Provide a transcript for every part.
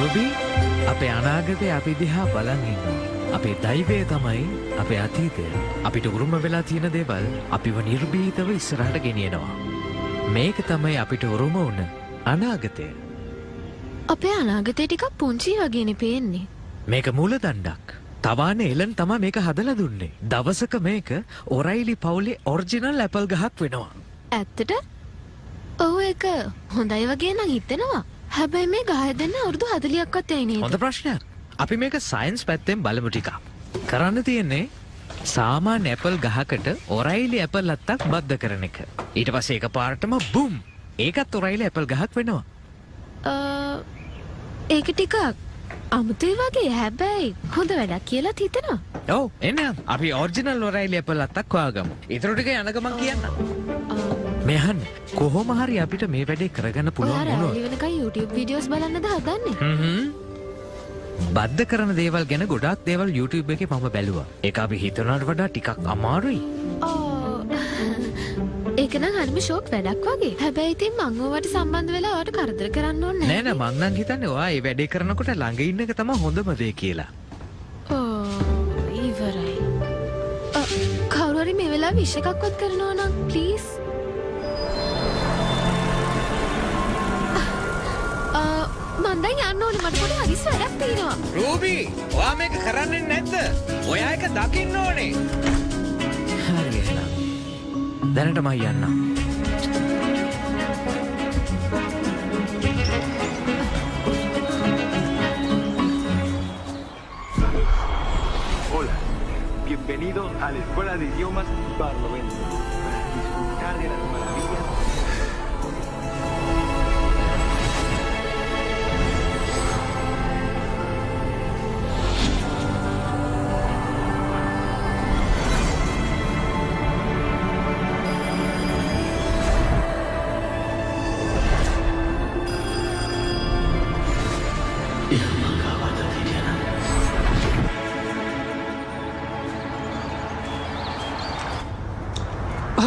Ruby අපේ අනාගතේ අපි දිහා බලන් ඉන්නවා. අපේ දෛවය තමයි අපේ අතීතය. අපිට උරුම වෙලා තියෙන දේවල් අපිව නිර්භීතව ඉස්සරහට ගෙනියනවා. මේක තමයි අපිට උරුම වුණ අනාගතය. අපේ අනාගතේ ටිකක් පුංචි වගේනේ පේන්නේ. මේක මූලදණ්ඩක්. තවානේ එලන් තමයි මේක හදලා දුන්නේ. දවසක මේක ඔරයිලි පවුලේ ඔරිජිනල් ඇපල් ගහක් වෙනවා. ඇත්තට? ඔව් ඒක හොඳයි වගේ නම් හිතෙනවා. හැබැයි මේ ගහ දෙන්න අවුරුදු 40ක්වත් යයි නේද? හොඳ ප්‍රශ්නයක්. අපි මේක සයන්ස් පැත්තෙන් බලමු ටිකක්. කරන්න තියෙන්නේ සාමාන්‍ය ඇපල් ගහකට ඔරයිලි ඇපල් ලත්තක් බද්ධ කරන එක. ඊට පස්සේ එකපාරටම බුම්! ඒකත් ඔරයිලි ඇපල් ගහක් වෙනවා. ඒක ටිකක් අමුතුයි වගේ හැබැයි හොඳ වැඩක් කියලා හිතෙනවා. ඔව් එන්න අපි ඔරිජිනල් ඔරයිලි ඇපල් ලත්තක් හොයාගමු. ඊටු ටික යන ගමන් කියන්න. මේ අහන්න කොහොම හරි අපිට මේ වැඩේ කරගන්න පුළුවන් වුණොත්. ඔයාලා වෙනකන් YouTube වීඩියෝස් බලන්නද හදන්නේ? බද්ධ කරන දේවල් ගැන ගොඩාක් දේවල් YouTube එකේ මම බැලුවා. ඒක අපි හිතනවට වඩා ටිකක් අමාරුයි. ඒක නම් හරිම ෂොක් වැඩක් වගේ. හැබැයි ඉතින් මං ඔයාට සම්බන්ධ වෙලා ඔයාට කරදර කරන්න ඕනේ නෑ නෑ මං නම් හිතන්නේ ඔයා මේ වැඩේ කරනකොට ළඟ ඉන්න එක තමයි හොඳම දේ කියලා. ඉවරයි. කවුරු හරි මේ වෙලාවේ විශ් එකක්වත් කරනවා නම් ප්ලීස්. මන් දැන් යන්න ඕනේ මට පොඩි හදිස්සි වැඩක් තියෙනවා. රූබි, ඔයා මේක කරන්නේ නැද්ද? ඔයා එක දකින්න ඕනේ. හරි එහෙනම්. දැනට මම යන්නම්. Hola, bienvenidos a la Escuela de Idiomas Barlovento. Para disfrutar de las maravillas.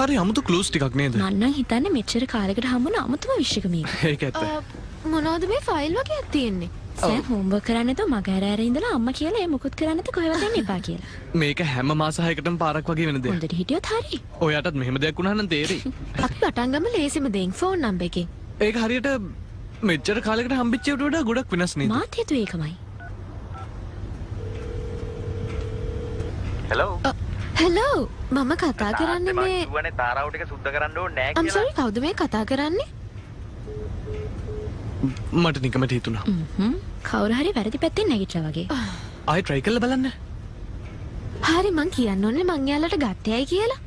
හරි අමුතු ක්ලූස් ටිකක් නේද? මම නම් හිතන්නේ මෙච්චර කාලයකට හම්බුන අමුතුම විශ්ක මේක. ඒක ඇත්ත. මොනවද මේ ෆයිල් වගේක් තියෙන්නේ? සෑම් හෝම්වර්ක් කරන්න නැතුව මග ඇර ඉඳලා අම්මා කියලා ඒ මුකුත් කරන්න නැතුව කොහෙවත් යන්න එපා කියලා. මේක හැම මාස 6කටම පාරක් වගේ වෙන දෙයක්. හොඳට හිටියොත් හරි. ඔයාටත් මෙහෙම දෙයක් වුණා නම් තේරෙයි. අපි පටන් ගමු ලේසිම දෙයින් ෆෝන් නම්බර් එකෙන්. ඒක හරියට මෙච්චර කාලයකට හම්බෙච්ච ඒවට වඩා ගොඩක් වෙනස් නේද? මාත් හිතුවේ ඒකමයි. Hello. හෙලෝ මම කතා කරන්නේ මේ කිව්වනේ තාරාව ටික සුද්ධ කරන්න ඕනේ නෑ I'm sorry කවුද මේ කතා කරන්නේ? මට නිකමට හිතුණා. කවුරු හරි වැරදි පැත්තෙන් නැගිටලා වගේ. ආයෙ try කරලා බලන්න. හරි මං කියන්න ඕනේ මං යාලට ගත්තේයි කියලා.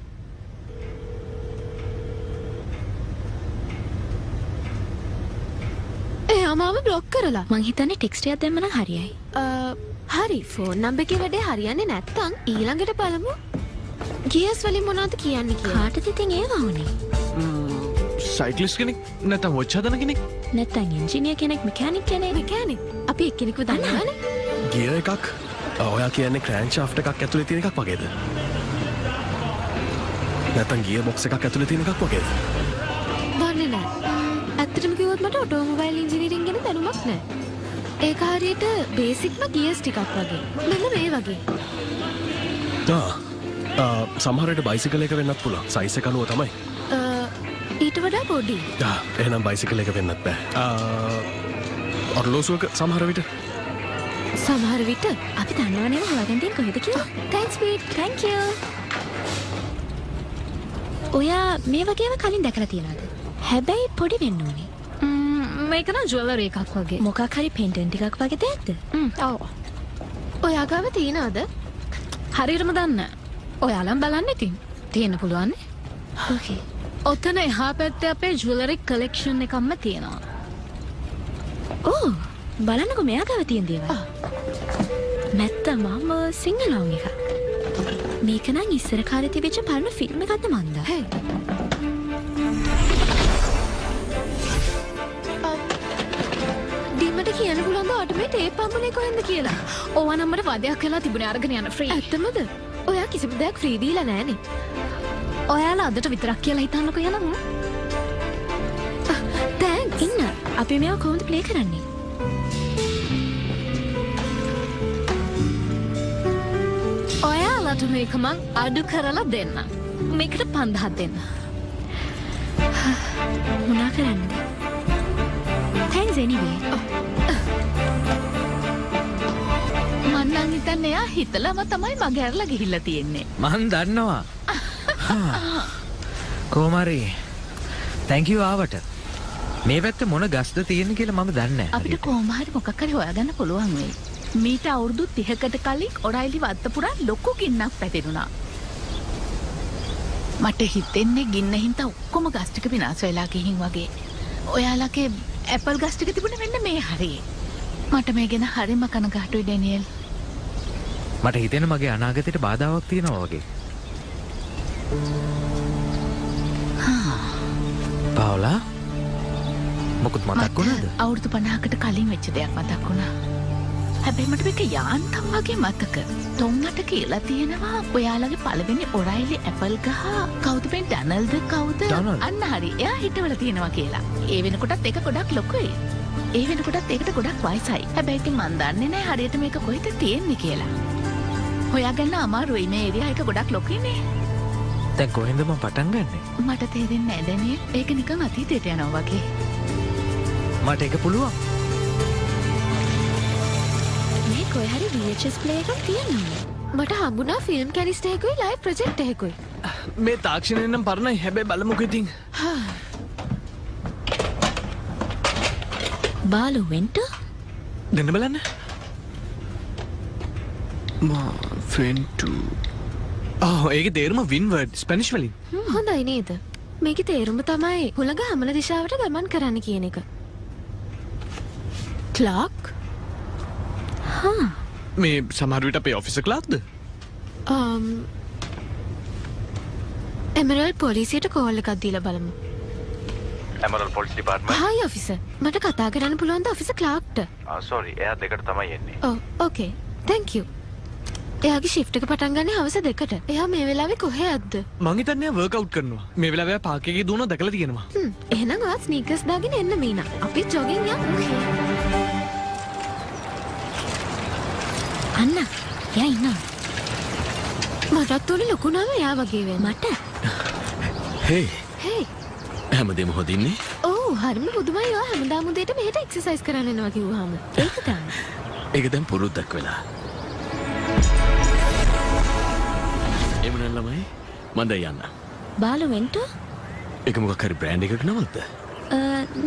එයා මාව බ්ලොක් කරලා. මං හිතන්නේ ටෙක්ස්ට් එකක් දැම්ම නම් හරියයි. හරි ෆෝන් නම්බර් එකේ වැඩේ හරියන්නේ නැත්තම් ඊළඟට බලමු. ගියස් වලින් මොනවද කියන්නේ කියලා. කාටද ඉතින් ඒව වුනේ? සයික්ලිස්ට් කෙනෙක් නැත්නම් වොච් හදන කෙනෙක් නැත්නම් එන්ජිනියර් කෙනෙක් මෙකැනික් කෙනෙක්. මෙකැනික් අපි එක්කෙනෙක්ව දන්නවනේ. ගියර් එකක් ඔයා කියන්නේ ක්‍රෑන්ක් ෂාෆ්ට් එකක් ඇතුලේ තියෙන එකක් වගේද? නැත්නම් ගියර් බොක්ස් එකක් ඇතුලේ තියෙන එකක් වගේද? දන්නේ නැහැ. ඇත්තටම කිව්වොත් මට ඔටෝමොබයිල් ඉංජිනේරින් ගැන දැනුමක් නැහැ. ඒක හරියට බේසික්ම ගියර්ස් ටිකක් වගේ. මෙන්න මේ වගේ. සමහර විට බයිසිකල් එක වෙන්නත් පුළුවන්. සයිස් එක අනුව තමයි. ඊට වඩා පොඩි. එහෙනම් බයිසිකල් එක වෙන්නත් බෑ. ඔරලෝසුවක සමහර විට අපි දන්නවනේ හොයාගෙන තියෙන කොහෙද කියලා. Thanks Pete. Thank you. ඔයා මේ වගේම කලින් දැකලා තියෙනවද? හැබැයි පොඩි වෙන්න ඕනේ. මේක නම් ජුවලරි එකක් වගේ. මොකක් හරි පෙන්ඩන්ට් එකක් වගේ දෙයක්ද? ඔව්. ඔයා ගාව තියෙනවද? හරියටම දන්නේ නැහැ. ඔයාලම බලන්න ඉතින්. තියෙන්න පුළුවන් නේ. ඕකේ. ඔතන එහා පැත්තේ අපේ ජුවලරි කලෙක්ෂන් එකක්ම තියෙනවා. ඕ බලන්නකෝ මෙයා ගාව තියෙන දේවල්. නැත්තම් මම සිංගලෝන් එක. මේක නම් ඉස්සර කාලේ තිබිච්ච පරණ ෆිල්ම් එකක්ද මන්ද? හේ. ඩිමට කියන්න පුළුවන්ද ඔයාට මේ ටේප් හම්බුනේ කොහෙන්ද කියලා? ඕවා නම් මට වදයක් කරලා තිබුණේ අරගෙන යන්න ෆ්‍රී. ඇත්තමද? ඔයා කිසිම දෙයක් ෆ්‍රී දීලා නැහනේ. ඔයාලා අදට විතරක් කියලා හිතන්නකෝ යනමු. තෑන්ක්ස්. ඉන්න. අපි මේවා කොහොමද ප්ලේ කරන්නේ? ඔයාලට මේක මං අඩු කරලා දෙන්න. මේකට 5000 දෙන්න. මොනා කරන්නද? Thanks anyway. මං නම් හිතන්නේ එයා හිතලම තමයි මගේ ඇරලා ගිහිල්ලා තියෙන්නේ. මං දන්නවා. කොහොමරි thank you ආවට. මේ පැත්තේ මොන ගස්ද තියෙන්නේ කියලා මම දන්නේ නැහැ. අපිට කොහොම හරි මොකක් හරි හොයාගන්න පුළුවන් වෙයි. මීට අවුරුදු 30කට කලින් ඔරයිලි වත්ත පුරා ලොකු ගින්නක් පැතිරුණා. මට හිතෙන්නේ ගින්න හින්දා ඔක්කොම ගස් ටික විනාශ වෙලා ගිහින් වගේ. ඔයාලගේ ඇපල් ගස් ටික තිබුණේ මෙන්න මේ හරියේ. මට මේ ගැන හරිම කනගාටුයි ඩැනියෙල්. මට හිතෙන මගේ අනාගතයට බාධාවක් තියෙනවා වගේ. පාවලා මොකද මතක් වුණාද? අවුරුදු 50කට කලින් වෙච්ච දෙයක් මතක් වුණා. හැබැයි මට මේක යාන්තම් වගේ මතක. ටොම් මට කියලා තියෙනවා ඔයාලගේ පළවෙනි ඔරයිලි ඇපල් ගහ කවුද මේ ඩනල්ද කවුද? අන්න හරි. එයා හිටවල තියෙනවා කියලා. ඒ වෙනකොටත් ඒක ගොඩක් ලොකුයි. ඒ වෙනකොටත් ඒකට ගොඩක් වයසයි. හැබැයි ඉතින් මන් දන්නේ නැහැ හරියට මේක කොහෙද තියෙන්නේ කියලා. හොයාගන්න අමාරුයි. මේ ඒරියා එක ගොඩක් ලොකුයිනේ. දැන් කොහෙන්ද මම පටන් ගන්නෙ? මට තේරෙන්නේ නැහැ ඩැනියෙල්. ඒක නිකන් අතීතයට යනවා වගේ. මට ඒක පුළුවන්. මේ කොයි හරි VHS ප්ලේයර් එකක් තියෙනවා. මට හම්බුණා ෆිල්ම් කැලිස්ට් එකකුයි ලයිව් ප්‍රොජෙක්ට් එකකුයි. මේ තාක්ෂණයෙන් නම් පරණයි. හැබැයි බලමුකෝ ඉතින්. බාලු වෙන්ට දෙන්න බලන්න. මා ෆෙන්ටු. ඒකේ තේරුම වින්වර්ඩ් ස්පැනිෂ් වලින්. හොඳයි නේද? මේකේ තේරුම තමයි හුළඟ හමන දිශාවට ගමන් කරන්න කියන එක. ක්ලාක්? මේ සමහර විට අපේ ඔෆිස් ක්ලාක්ද? එමරල්ඩ් පොලිසියට කෝල් එකක් දීලා බලමු. එමරල්ඩ් පොලිස් ඩිපාර්ට්මන්ට්. Hi officer. මට කතා කරන්න පුළුවන්ද ඔෆිසර් ක්ලාක්ට? සෝරි එයා දෙකට තමයි එන්නේ. ඕකේ. thank you. එයාගේ shift එක පටන් ගන්නේ හවස 2ට. එයා මේ වෙලාවේ කොහේ යද්ද? මං හිතන්නේ වර්ක්අවුට් කරනවා. මේ වෙලාවේ එයා පාක් එකේ දුවනවා දැකලා තියෙනවා. එහෙනම් ඔයා ස්නීකර්ස් දාගෙන එන්න මීනා. අපි ජොගින් යමු. අන්න එයා ඉන්නවා. මටත් උනේ ලොකු නම එයා වගේ වෙන. මට? හේ හේ. හැමදේම හොදින්නේ? ඔව් හරිම පුදුමයි. ඔයා හැමදාම උදේට මෙහෙට එක්සර්සයිස් කරන්න එනවා කිව්වහම. ඒක තමයි. ඒක දැන් පුරුද්දක් වෙලා. එමුනම් ළමයි මන්ද යන්න. බාලු වෙන්ට? ඒක මොකක් හරි බ්‍රෑන්ඩ් එකක නමක්ද?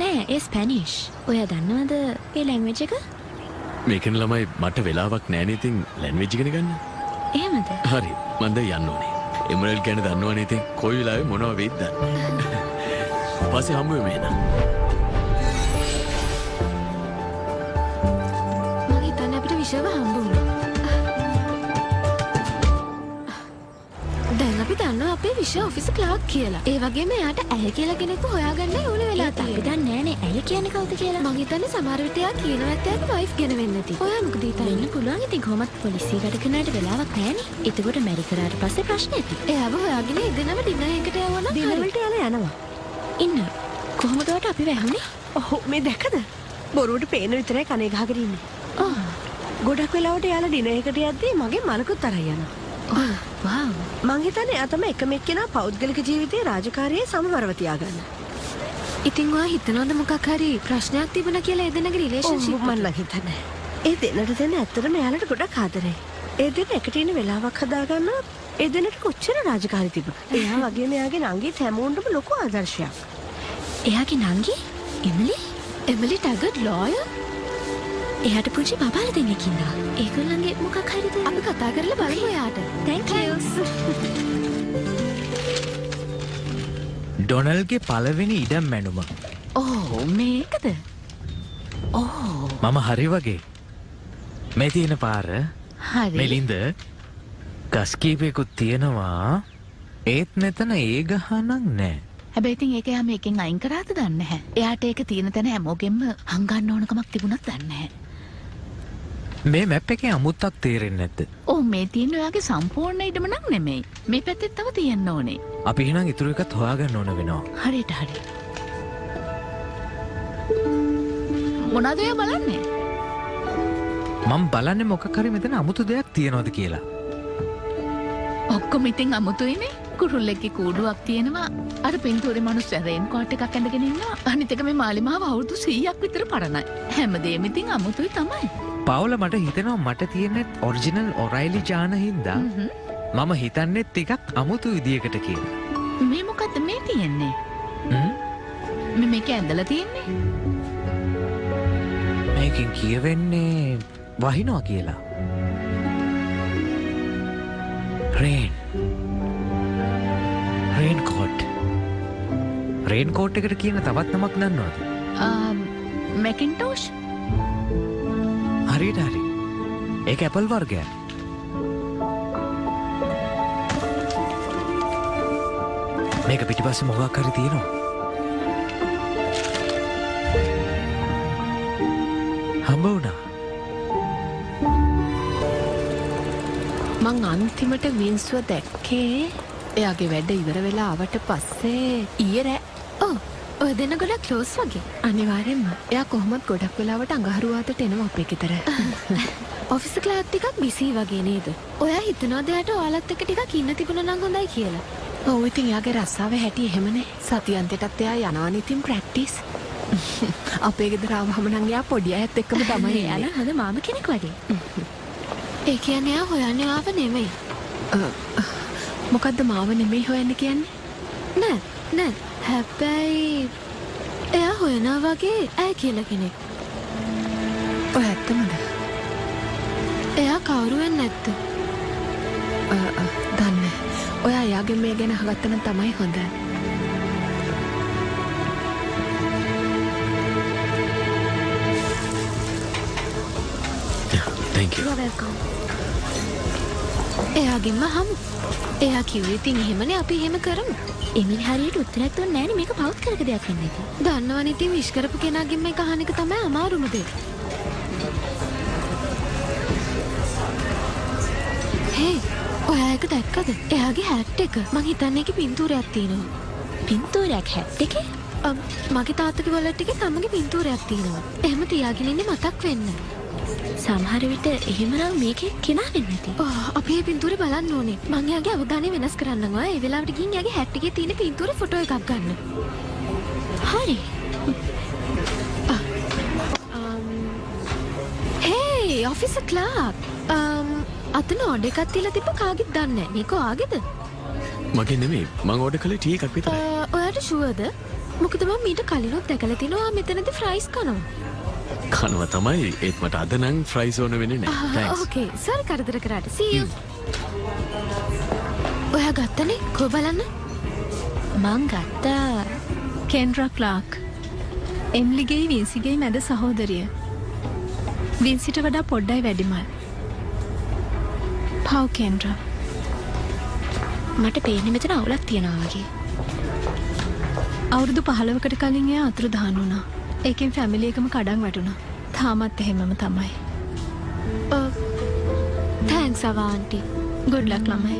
නෑ ඒ ස්පැනිෂ්. ඔයා දන්නවද ඒ ලැන්ග්වේජ් එක? මේකෙන් ළමයි මට වෙලාවක් නෑනේ ඉතින් ලැන්ග්වේජ් ඉගෙන ගන්න. එහෙමද? හරි මන්ද යන්න ඕනේ. එමරල්ඩ් ගැන දන්නවනේ ඉතින් කොයි වෙලාවෙ මොනවා වෙයිද දන්නේ. පස්සේ හම්බ වෙමු එහෙනම්. මම හිතන්නේ අපිට විෂයව හම්බ වුණා. දැන් අපි දන්නවා අපේ විෂය ඔෆිසර් ක්ලාක් කියලා. ඒ වගේම එයාට ඇය කියලා කෙනෙක්ව හොයාගන්න ඕනේ වෙලා තමයි. අපි දන්නේ නෑනේ ඇය කියන්නේ කවුද කියලා. මං හිතන්නේ සමහර විට එයා කියන නැත්නම් වයිෆ් ගැන වෙන්න ඇති. ඔයා මොකද හිතන්නේ? වෙන්න පුළුවන්. ඉතින් කොහොමත් පොලිසිය වැඩ කරනාට වෙලාවක් නෑනේ. ඒකකොට මැරි කරාට පස්සේ ප්‍රශ්න ඇති. එයාව හොයාගෙන ඉදනම ඩිනර් එකට යවනවා. ඩිනර් වලට යනවා. ඉන්න. කොහොමද ඔයාට අපි වැහුනේ? ඔව් මේ දැක්කද? බොරුවට පේන විතරයි කනේ ගහගෙන ඉන්නේ. ගොඩක් වෙලාවට යාලා ඩිනර් එකට යද්දී මගේ මලකුත් අරන් යනවා. වව්. මං හිතන්නේ එයා තමයි එකම එක්කෙනා පෞද්ගලික ජීවිතයේ රාජකාරියේ සමවරව තියාගන්න. ඉතින් ඔයා හිතනවද මොකක් හරි ප්‍රශ්නයක් තිබුණා කියලා ඒ දෙන්නගේ රිලේෂන්ෂිප් මම නම් හිතන්නේ. ඒ දෙන්නට දෙන්න ඇත්තටම එයාලට ගොඩක් ආදරේ. ඒ දෙන්න එකට ඉන්න වෙලාවක් හදාගන්න ඒ දෙන්නට කොච්චර රාජකාරී තිබුණා. එයා වගේම එයාගේ නංගිත් හැමෝටම ලොකු ආදර්ශයක්. එයාගේ නංගි? Emily ටගට් lawyer? එයාට පුංචි බබාලා දෙන්නෙක් ඉන්නවා. ඒගොල්ලන්ගේ මොකක් හරිද? අපි කතා කරලා බලමු එයාට. Thank you. ඩොනල්ගේ පළවෙනි ඉඩම් මැනුම. මේකද? මම හරි වගේ. මේ තියෙන පාර හරි. මෙලින්ද ගස් කීපයකුත් තියෙනවා. ඒත් මෙතන ඒ ගහනක් නෑ. හැබැයි ඉතින් ඒක යා මේකෙන් අයින් කරාද දන්නේ නැහැ. එයාට ඒක තියෙන තැන හැමෝගෙම හංගන්න ඕනකමක් තිබුණත් දන්නේ නැහැ. මේ මැප් එකේ අමුත්තක් තේරෙන්නේ නැද්ද? මේ තියෙන ඔයාගේ සම්පූර්ණ ඉඩම නම් නෙමෙයි. මේ පැත්තේ තව තියෙන්න ඕනේ. අපි එහෙනම් ඉතුරු එකත් හොයාගන්න ඕන වෙනවා. හරියට හරි. මොනවද ඔයා බලන්නේ? මම බලන්නේ මොකක් හරි මෙතන අමුතු දෙයක් තියනවද කියලා. ඔක්කොම ඉතින් අමුතුයිනේ. කුරුල්ලෙක්ගේ කූඩුවක් තියෙනවා. අර පින්තූරේ මිනිස්සු රේන් කෝට් එකක් ඇඳගෙන ඉන්නවා. අනිත් එක මේ මාලිමාව අවුරුදු 100ක් විතර පරණයි. හැමදේම ඉතින් අමුතුයි තමයි. පවුල මට හිතෙනවා මට තියෙන ඔරිජිනල් ඔරයිලි ජාන හින්දා මම හිතන්නේ ටිකක් අමුතු විදියකට කියලා. මේ මොකද්ද මේ තියෙන්නේ? මේක ඇඳලා තියෙන්නේ? මේකෙන් කියවෙන්නේ වහිනවා කියලා. රේන් කෝට් එකට කියන තවත් නමක් දන්නවද? මැකින්ටෝෂ්? හරියට හරි. ඒක ඇපල් වර්ගයක්. මේක පිටිපස්සේ මොකක් හරි තියෙනවා. හම්බ වුණා. මං අන්තිමට වින්ස්ව දැක්කේ එයාගේ වැඩ ඉවර වෙලා ආවට පස්සේ ඊයේ රෑ. ඔය දෙන්න ගොඩක් ක්ලෝස් වගේ. අනිවාර්යෙන්ම. එයා කොහොමත් ගොඩක් වෙලාවට අඟහරුවාතට එනවා අපේ ගෙදර. ඔෆිස් ක්ලාස් ටිකක් බිසි වගේ නේද? ඔයා හිතනවාද එයාට ඔයාලත් එක්ක ටිකක් ඉන්න තිබුණා නම් හොඳයි කියලා? ඔව් ඉතින් එයාගේ රස්සාවේ හැටි එහෙමනේ. සතියන්තයටත් එයා යනවානේ ඉතින් ප්‍රැක්ටිස්. අපේ ගෙදර ආවම නම් එයා පොඩි අයත් එක්කම තමයි එයා නම් හොඳ මාම කෙනෙක් වගේ. ඒ කියන්නේ එයා හොයන්නේ ආව නෙමෙයි. මොකද්ද මාව නෙමෙයි හොයන්නේ කියන්නේ? නෑ. හැබැයි එයා හොයනවා වගේ ඇය කියලා කෙනෙක්. ඔය ඇත්තමද? එයා කවුරු වෙන්නේ නැත්ද? දන්නේ. ඔයා එයාගෙන් මේ ගැන අහගත්තම තමයි හොඳ. Thank you. You're welcome. එයාගෙන්ම හමු. එයා කිව්වේ ඉතින් එහෙමනේ අපි එහෙම කරමු. එමින් හරියට උත්තරයක් දුන්නේ නැණි මේක පවුත් කරක දෙයක් වෙන්න ඇති. දන්නවනේ ඉතින් විශ් කරපු කෙනාගෙන් මේක අහන එක තමයි අමාරුම දේ. හේ ඔයා ඒක දැක්කද? එයාගේ හැට් එක. මං හිතන්නේ ඒකේ පින්තූරයක් තියෙනවා. පින්තූරයක් හැට් එකේ? මගේ තාත්තගේ වොලට් එකේ තමගේ පින්තූරයක් තියෙනවා. එහෙම තියාගෙන ඉන්නේ මතක් වෙන්න. සමහර විට එහෙමනම් මේකේ කෙනා වෙන්නේ නැති. අපි මේ පින්තූරේ බලන්න ඕනේ. මං එයාගේ අවධානය වෙනස් කරන්නවා. ඒ වෙලාවට ගිහින් එයාගේ හැට් එකේ තියෙන පින්තූරේ ෆොටෝ එකක් ගන්න. හරි. හේ ඔෆිසර් ක්ලාක්. අතන ඕඩර් එකක් තියලා තිබ්බ කාගෙද දන්නේ නැහැ. මේක ඔයාගේද? මගේ නෙමෙයි. මං ඕඩර් කළේ ටී එකක් විතරයි. ඔයාට ෂුවර්ද? මොකද මම මීට කලිනුත් දැකලා තිනවා මෙතනදී ෆ්‍රයිස් කනවා. කනවා තමයි. ඒත් මට අද නම් ෆ්‍රයිස් ඕන වෙන්නේ නැහැ. Thanks. ඕකේ. සර් කරදර කරාට. See you. ඔයා ගත්තනේ? කො බලන්න. මං ගත්තා කෙන්ඩ්‍රා ක්ලාක්. එම්ලිගේ වින්සිගේ මැද සහෝදරිය. වින්සිට වඩා පොඩ්ඩයි වැඩිමල්. පව් කෙන්ඩ්‍රා. මට පේන්නේ මෙතන අවුලක් තියනවා වගේ. අවුරුදු 15කට කලින් එයා අතුරුදහන් වුණා. ඒකෙන් ෆැමිලි එකම කඩන් වැටුණා. තාමත් එහෙමම තමයි. Thanks aunty. ගුඩ් ලක් ළමයි.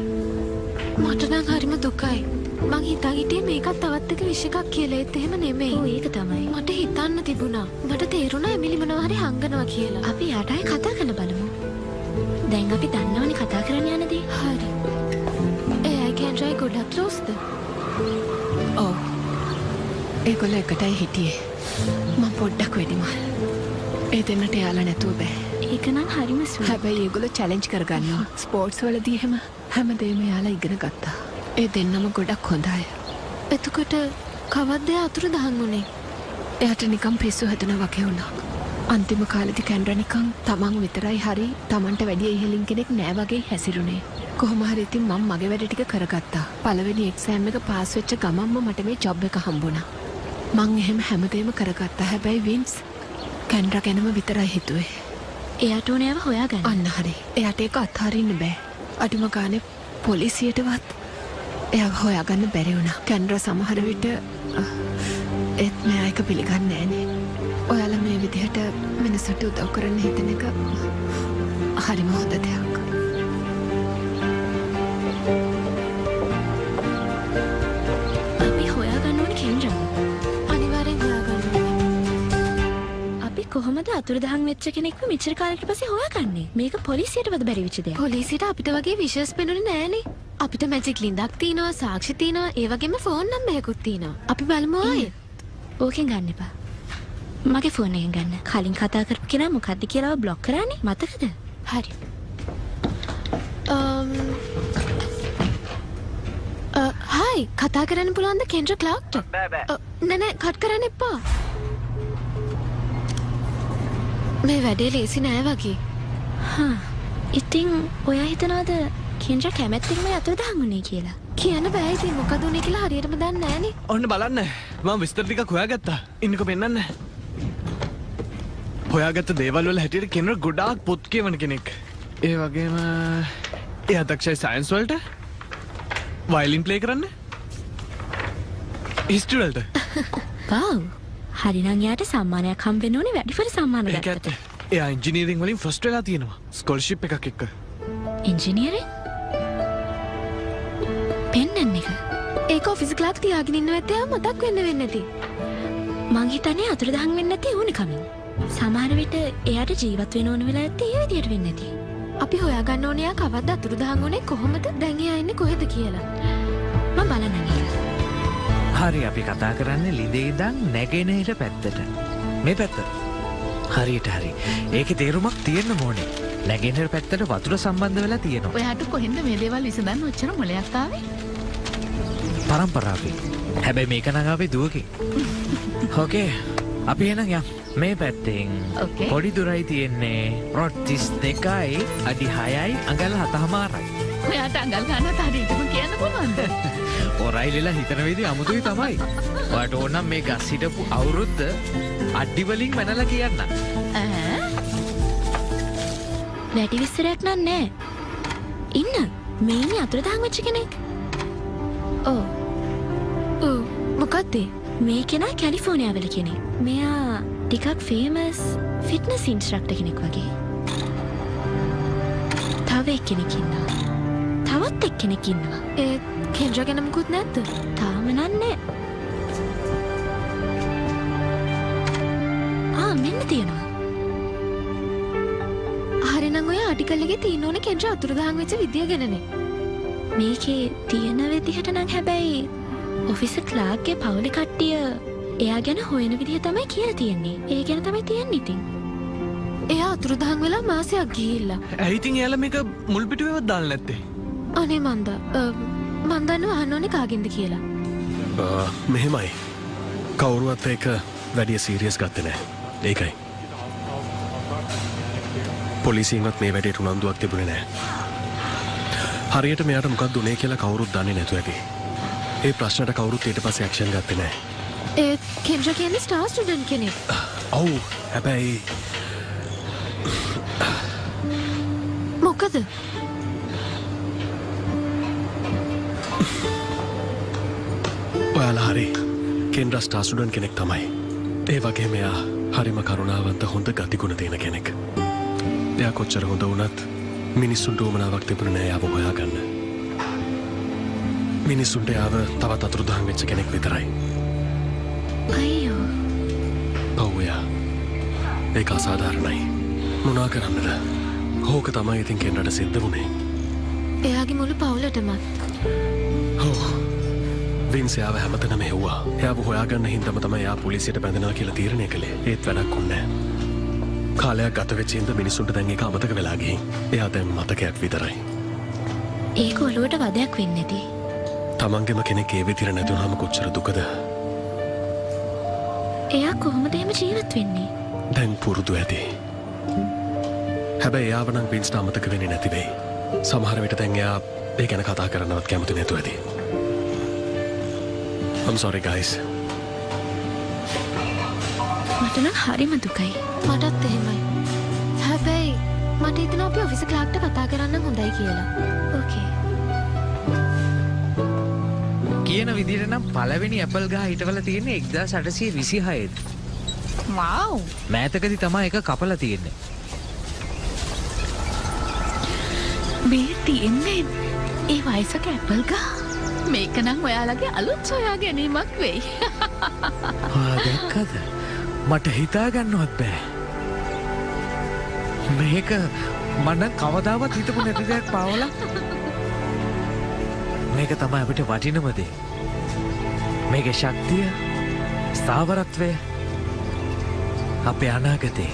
මට නම් හරිම දුකයි. මං හිතා හිටියේ මේකත් තවත් එක විශ් එකක් කියලා. ඒත් එහෙම නෙමෙයි. ඔව් ඒක තමයි. මට හිතන්න තිබුණා. මට තේරුණා එමිලි මොනවා හරි හංගනවා කියලා. අපි යාට ආයේ කතා කරලා බලමු. දැන් අපි දන්නවනේ කතා කරන්න යන දේ. හරි. එයා කෙන්ඩ්‍රායි ගොඩක් ක්ලෝස්ද? ඔව්. ඒගොල්ලෝ එකටයි හිටියේ. මම පොඩ්ඩක් වෙඩිමල්. ඒ දෙන්නට යාලා නැතුව බෑ. ඒක නම් හරිම ස්වීට්. හැබැයි ඒගොල්ලෝ චැලෙන්ජ් කරගන්නවා. ස්පෝර්ට්ස් වලදී එහෙම හැමදේම යාලා ඉගෙන ගත්තා. ඒ දෙන්නම ගොඩක් හොඳ අය. එතකොට කවද්ද අතුරුදහන් වුණේ? එයාට නිකන් පිස්සු හැදුනා වගේ වුණා. අන්තිම කාලෙදි කැන්ඩ්‍රා නිකන් තමන් විතරයි හරි තමන්ට වැඩි ඉහළින් කෙනෙක් නෑ වගේ හැසිරුණේ. කොහොම හරි ඉතින් මම මගේ වැඩ ටික කරගත්තා. පළවෙනි එක්සෑම් එක පාස් වෙච්ච ගමන්ම මට මේ ජොබ් එක හම්බුණා. මං එහෙම හැමදේම කරගත්තා. හැබැයි වින්ස් කැන්ඩ්‍රා ගැනම විතරයි හිතුවේ. එයාට ඕනෑව හොයාගන්න. අන්න හරි. එයාට ඒක අත්හරින්න බෑ. අඩුම ගානේ පොලිසියටවත් එයාව හොයාගන්න බැරි වුණා. කැන්ඩ්‍රා සමහර විට ඒත් මෙයා ඒක පිළිගන්නේ නෑනේ. ඔයාලා මේ විදිහට මිනිස්සුන්ට උදව් කරන්න හිතන එක හරිම හොඳ දෙයක්. අපි හොයාගන්න ඕනේ කෙන්ඩ්‍රා. අනිවාර්යෙන් හොයාගන්න. අපි කොහොමද අතුරුදහන් වෙච්ච කෙනෙක්ව මෙච්චර කාලෙකට පස්සේ හොයාගන්නේ? මේක පොලිසියටවත් බැරි වෙච්ච දෙයක්. පොලිසියට අපිට වගේ විශේෂ පෙනුනේ නෑනේ. අපිට මැජික් ලින්දක් තියෙනවා සාක්ෂි තියෙනවා ඒ වගේම ෆෝන් නම්බර් එකකුත් තියෙනවා. අපි බලමු ආයේ. ඕකෙන් ගන්න එපා. මගේ ෆෝන් එකෙන් ගන්න. කලින් කතා කරපු කෙනා මොකද්ද කියලා බ්ලොක් කරානේ. මතකද? හරි. හායි කතා කරන්න පුළුවන්ද කෙන්ඩ්‍රා ක්ලාක්ට? නෑ නෑ කට් කරන්න එපා. මේ වැඩේ ලේසි නෑ වගේ. ඉතින් ඔයා හිතනවාද කෙන්ඩ්‍රා කැමැත්තෙන්ම අතුරුදහන් වුණේ කියලා? කියන්න බෑ ඉතින් මොකද උනේ කියලා හරියටම දන්නේ නෑනේ. ඔන්න බලන්න මම විස්තර ටිකක් හොයාගත්තා. ඉන්නකෝ පෙන්නන්න. හොයාගත්ත දේවල් වල හැටියට කෙනෙක් ගොඩාක් පොත් කියවන කෙනෙක්. ඒ වගේම එයා දක්ෂයි සයන්ස් වලට. වයලින් ප්ලේ කරන්න. හිස්ටරි වලට. වව්. හරිනම් යාට සම්මානයක් හම්බෙන්න ඕනේ වැඩිපුර සම්මාන ගත්තට. එයා ඉංජිනීරින් වලින් ෆස්ට් වෙලා තියෙනවා. ස්කෝලර්ෂිප් එකක් එක්ක. ඉංජිනේරින්? පෙන්නන්න එක. ඒක ඔෆිස් ක්ලාක් තියාගෙන ඉන්නව ඇත්තේ ආ මතක් වෙන්නේ නැති. මං හිතන්නේ අතුරුදහන් වෙන්නේ නැති ඕනේ කමින්. සමහර විට එයාට ජීවත් වෙන්න ඕන වෙලා ඇත්තේ ඒ විදියට වෙන්නේ නැති. අපි හොයාගන්න ඕනේ යා කවද්ද අතුරුදහන් වුනේ කොහොමද? දැන් එයා ඉන්නේ කොහෙද කියලා. මම බලන්නම් ඒක. හරි අපි කතා කරන්නේ ලිඳේ ඉඳන් නැගෙනහිර පැත්තට. මේ පැත්ත. හරියට හරි. ඒකේ තේරුමක් තියෙන්න ඕනේ. නැගෙනහිර පැත්තට වතුර සම්බන්ධ වෙලා තියෙනවා. ඔයාට කොහෙන්ද මේ දේවල් විසඳන්න ඔච්චර මොලයක් ආවේ? පරම්පරාවේ. හැබැයි මේක නම් ආවේ දුවකින්. ඕකේ. අපි එහෙනම් යමු. මේ පැත්තෙන් Okay. පොඩි දුරයි තියෙන්නේ. රොඩ් 32යි අඩි 6යි අඟල් 7මාරයි. ඔයාට අඟල් ගන්නත් හරියටම කියන්න පුළුවන්ද? ඔරයිලිලා හිතන විදිහ අමුතුයි තමයි. ඔයාට ඕන නම් මේ ගස් හිටපු අවුරුද්ද අඩි වලින් මැනලා කියන්න. වැඩි විස්තරයක් නෑ. ඉන්න. මේ ඉන්නේ අතුරුදහන් වෙච්ච කෙනෙක්. ඔව්. මොකක්ද? මේ කෙනා කැලිෆෝනියාවල කෙනෙක්. මෙයා ටිකක් ෆේමස් ෆිට්නස් ඉන්ස්ට්‍රක්ටර් කෙනෙක් වගේ. තව එක්කෙනෙක් ඉන්නවා. තවත් එක්කෙනෙක් ඉන්නවා. ඒ කෙන්ඩ්‍රා ගැන මොකුත් නැද්ද? තාම නෑ. මෙන්න තියෙනවා. හරිනම් ඔය ආටිකල් එකේ තියෙන ඕනේ කෙන්ඩ්‍රා අතුරුදහන් වෙච්ච විදිය ගැනනේ. මේකේ තියෙන විදිහට නම් හැබැයි ඔෆිසර් ක්ලාර්ක්ගේ පවුලේ කට්ටිය එයා ගැන හොයන විදිහ තමයි කියලා තියෙන්නේ. ඒ ගැන තමයි තියෙන්නේ ඉතින්. එයා අතුරුදහන් වෙලා මාසයක් ගිහිල්ලා. ඇයි ඉතින් එයාලා මේක මුල් පිටුවේවත් දාලා නැත්තේ? අනේ මන්දා. මන් දන්නවා අහන්න ඕනේ කාගෙන්ද කියලා. මෙහෙමයි. කවුරුවත් ඒක වැඩිය සීරියස් ගත්තේ නැහැ. ඒකයි. පොලිසියෙන්වත් මේ වැඩේට උනන්දුවක් තිබුණේ නැහැ. හරියට මෙයාට මොකක්ද උනේ කියලා කවුරුත් දන්නේ නැතුව ඇති. ඒ ප්‍රශ්නට කවුරුත් ඊට පස්සේ ඇක්ෂන් ගත්තේ නැහැ. ඒ කෙන්ඩ්‍රා කියන්නේ ස්ටාර් ස්ටුඩන්ට් කෙනෙක්. ඔව්. හැබැයි මොකද? ඔයාලා හරි. කෙන්ඩ්‍රා ස්ටාර් ස්ටුඩන්ට් කෙනෙක් තමයි. ඒ වගේම එයා හරිම කරුණාවන්ත හොඳ ගතිගුණ තියෙන කෙනෙක්. එයා කොච්චර හොඳ වුණත් මිනිස්සුන්ට උවමනාවක් තිබුණේ නෑ එයාව හොයාගන්න. මිනිස්සුන්ට එයාව තවත් අතුරුදහන් වෙච්ච කෙනෙක් විතරයි. අයියෝ. ඔව් එයා. ඒක අසාධාරණයි. මොනා කරන්නද? හෝක තමයි ඉතින් කෙන්ඩ්‍රාට සිද්ධ වුණේ. එයාගේ මුළු පවුලටමත්. ඔව්. වින්ස් එයාව හැමතැනම හෙව්වා. එයාව හොයාගන්න හින්දාම තමයි එයා පොලිසියට බැඳනවා කියලා තීරණය කළේ. ඒත් වැඩක් වුණේ නෑ. කාලයක් ගත වෙච්ච හින්දා මිනිස්සුන්ට දැන් ඒක අමතක වෙලා ගිහින්. එයා දැන් මතකයක් විතරයි. ඒක ඔලුවට වදයක් වෙන්නේ නැති. තමන්ගෙම කෙනෙක් ඒ විදිහට නැතුනම කොච්චර දුකද? එයා කොහොමද එහෙම ජීවත් වෙන්නේ? දැන් පුරුදු ඇති. හැබැයි එයාව නම් වින්ස්ට අමතක වෙන්නේ නැති වෙයි. සමහර විට දැන් එයා ඒ ගැන කතා කරන්නවත් කැමති නැතුව ඇති. I'm sorry guys. මට නම් හරිම දුකයි. මටත් එහෙමයි. හැබැයි මට හිතෙනවා අපි ඔෆිස් ක්ලාක්ට කතා කරන්න හොඳයි කියලා. ඕකේ. කියන විදිහට නම් පළවෙනි ඇපල් ගහ හිටවල තියෙන්නේ 1826 ද. වව්. මෑතකදී තමයි ඒක කපලා තියෙන්නේ. මේ තියෙන්නේ ඒ වයසක ඇපල් ගහ. මේක නම් ඔයාලගේ අලුත් සොයා ගැනීමක් වෙයි. දැක්කද? මට හිතා ගන්නවත් බෑ. මේක මම කවදාවත් හිතපු නැති දෙයක් පාවලා. මේක තමයි අපිට වටිනම දේ. මේකේ ශක්තිය, ස්ථාවරත්වය අපේ අනාගතේ.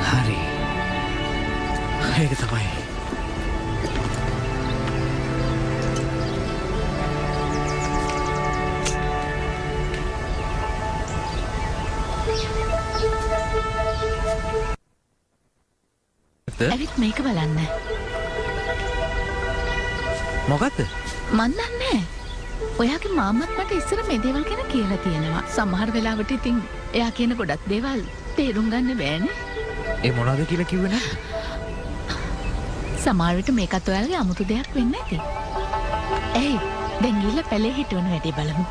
හරි. ඒක තමයි. ඇවිත් මේක බලන්න. මොකද්ද? මන් දන්නේ. ඔයාගේ මාමත් මට ඉස්සර මේ දේවල් ගැන කියලා තියෙනවා. සමහර වෙලාවට ඉතින් එයා කියන ගොඩක් දේවල් තේරුම් ගන්න බෑනේ. ඒ මොනවද කියලා කිව්වේ නේද? සමහර විට මේකත් ඔයාලගේ අමුතු දෙයක් වෙන්න ඇති. ඇයි? දැන් ගිහලා පැලේ හිටවන වැඩේ බලමු.